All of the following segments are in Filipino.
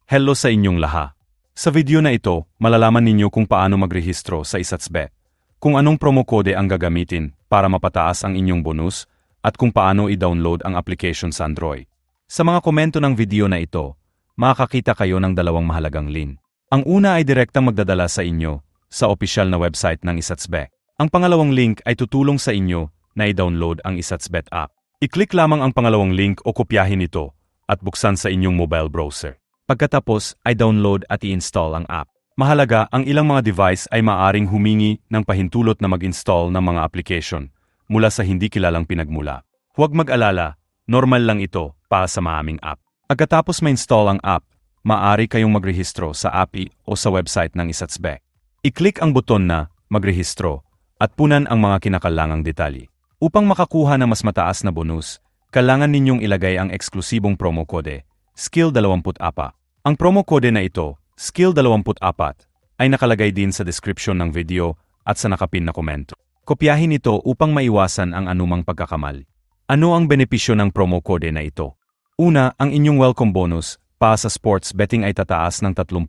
Hello sa inyong lahat. Sa video na ito, malalaman ninyo kung paano magrehistro sa Isatsbet, kung anong promo code ang gagamitin para mapataas ang inyong bonus, at kung paano i-download ang application sa Android. Sa mga komento ng video na ito, makakakita kayo ng dalawang mahalagang link. Ang una ay direktang magdadala sa inyo sa opisyal na website ng Isatsbet. Ang pangalawang link ay tutulong sa inyo na i-download ang Isatsbet app. I-click lamang ang pangalawang link o kopyahin ito at buksan sa inyong mobile browser. Pagkatapos ay download at i-install ang app. Mahalaga, ang ilang mga device ay maaring humingi ng pahintulot na mag-install ng mga application mula sa hindi kilalang pinagmula. Huwag mag-alala, normal lang ito para sa maraming app. Pagkatapos ma-install ang app, maaari kayong magrehistro sa API o sa website ng Isatsbet. I-click ang buton na magrehistro at punan ang mga kinakailangang detalye. Upang makakuha ng mas mataas na bonus, kailangan ninyong ilagay ang eksklusibong promo code, Skill24. Ang promo code na ito, Skill24, ay nakalagay din sa description ng video at sa nakapin na komento. Kopyahin ito upang maiwasan ang anumang pagkakamali. Ano ang benepisyo ng promo code na ito? Una, ang inyong welcome bonus para sa sports betting ay tataas ng 30%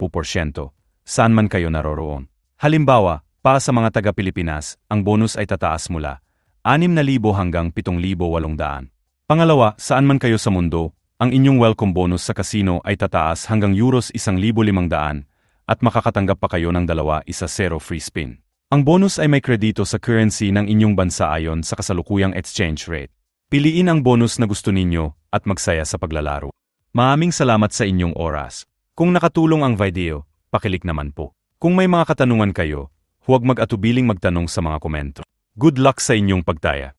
saan man kayo naroroon. Halimbawa, para sa mga taga-Pilipinas, ang bonus ay tataas mula 6,000 hanggang 7,800. Pangalawa, saan man kayo sa mundo, ang inyong welcome bonus sa casino ay tataas hanggang Euros 1,500 at makakatanggap pa kayo ng 2-0 free spin. Ang bonus ay may kredito sa currency ng inyong bansa ayon sa kasalukuyang exchange rate. Piliin ang bonus na gusto ninyo at magsaya sa paglalaro. Maraming salamat sa inyong oras. Kung nakatulong ang video, pakilik naman po. Kung may mga katanungan kayo, huwag mag-atubiling magtanong sa mga komento. Good luck sa inyong pagtaya.